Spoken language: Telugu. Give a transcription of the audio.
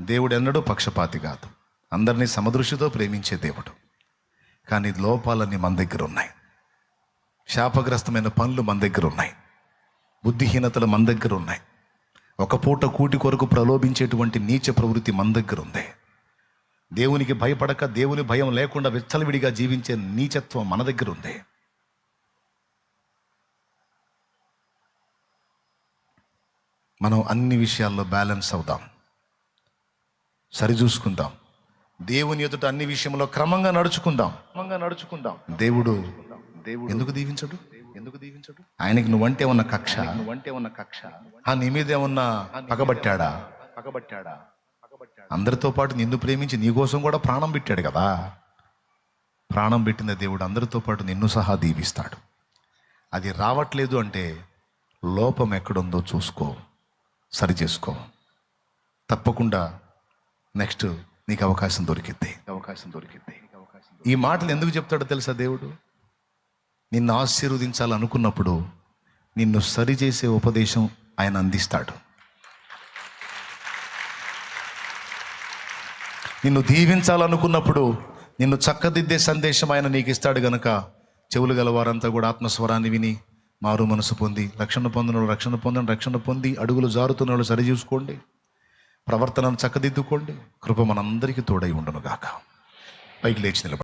దేవుడు ఎన్నడూ పక్షపాతి కాదు. అందరినీ సమదృష్టితో ప్రేమించే దేవుడు. కానీ లోపాలన్నీ మన దగ్గర ఉన్నాయి. శాపగ్రస్తమైన పనులు మన దగ్గర ఉన్నాయి. బుద్ధిహీనతలు మన దగ్గర ఉన్నాయి. ఒక పూట కూటి కొరకు ప్రలోభించేటువంటి నీచ ప్రవృత్తి మన దగ్గర ఉంది. దేవునికి భయపడక, దేవుని భయం లేకుండా విచ్చలవిడిగా జీవించే నీచత్వం మన దగ్గర ఉంది. మనం అన్ని విషయాల్లో బ్యాలెన్స్ అవుదాం, సరిచూసుకుందాం. దేవుని ఎదుట అన్ని విషయంలో క్రమంగా నడుచుకుందాం. దేవుడు ఎందుకు దీవించడు? ఆయనకి నువ్వంటే ఉన్న కక్ష, నీ మీద ఏమన్నా పగబట్టాడా? అందరితో పాటు నిన్ను ప్రేమించి నీ కోసం కూడా ప్రాణం పెట్టాడు కదా. ప్రాణం పెట్టిన దేవుడు అందరితో పాటు నిన్ను సహా దీవిస్తాడు. అది రావట్లేదు అంటే లోపం ఎక్కడుందో చూసుకో, సరి చేసుకో. తప్పకుండా నెక్స్ట్ నీకు అవకాశం దొరికిద్ది. ఈ మాటలు ఎందుకు చెప్తాడో తెలుసా? దేవుడు నిన్ను ఆశీర్వదించాలనుకున్నప్పుడు నిన్ను సరిచేసే ఉపదేశం ఆయన అందిస్తాడు. నిన్ను దీవించాలనుకున్నప్పుడు నిన్ను చక్కదిద్దే సందేశం ఆయన నీకు ఇస్తాడు. గనక చెవులు గలవారంతా కూడా ఆత్మస్వరాన్ని విని మారు మనసు పొంది రక్షణ పొంది అడుగులు జారుతున్న వాళ్ళు సరిచూసుకోండి, ప్రవర్తనను చక్కదిద్దుకోండి. కృప మనందరికీ తోడై ఉండును గాక. పైకి లేచి నిలబడి